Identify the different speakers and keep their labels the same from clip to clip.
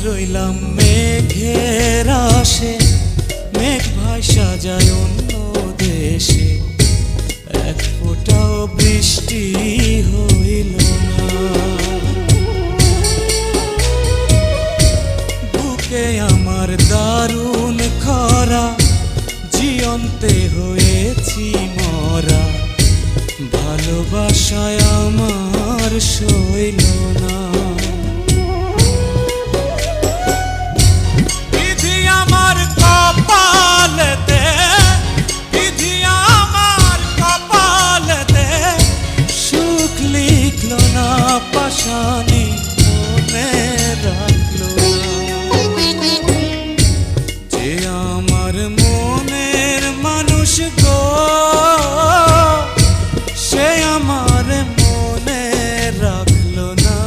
Speaker 1: রইলাম মেঘের আসে, মেঘ ভাষা যায় অন্য দেশে, এক ফোঁটাও বৃষ্টি হইল না। বুকে আমার দারুণ খরা, জিয়ন্তে হয়েছি মরা, ভালোবাসায় আমার সইল না। বিধি আমার কপালেতে, বিধি আমার কপালেতে সুখ লিখল না, পাশানি মনে রাখলো না। যে আমার মনের মানুষ গো, সে আমার মনে রাখলো না,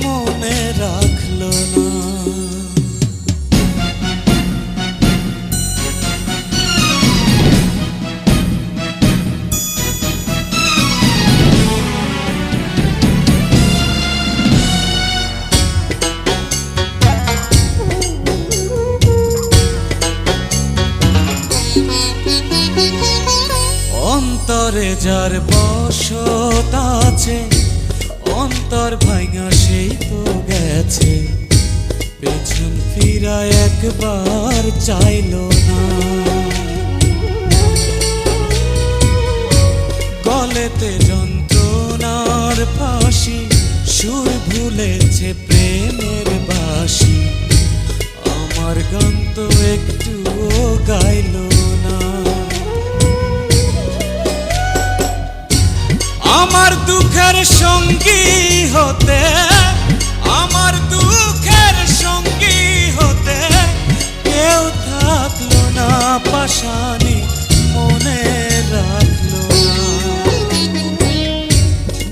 Speaker 1: মনে রাখলো না। অন্তরে যার বসত আছে, অন্তর ভাঙা সেই তো গেছে, পেছন ফিরা একবার চাইল না। গলেতে যন্ত্রণার ফাঁসি, সুর ভুলেছে প্রেমের বাঁশি, আমার গান তো একটুও গাইল না। আমার দুঃখের সঙ্গী হতে, আমার দুঃখের সঙ্গী হতে কেউ থাকলো না, পাশানি মনে রাখলো না।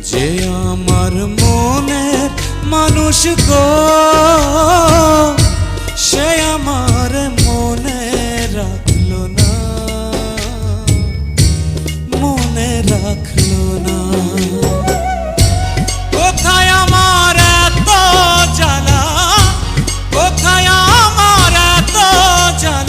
Speaker 1: যে আমার মনের মানুষ গো, সে আমার মনে রাখলো না, মনে রাখলো।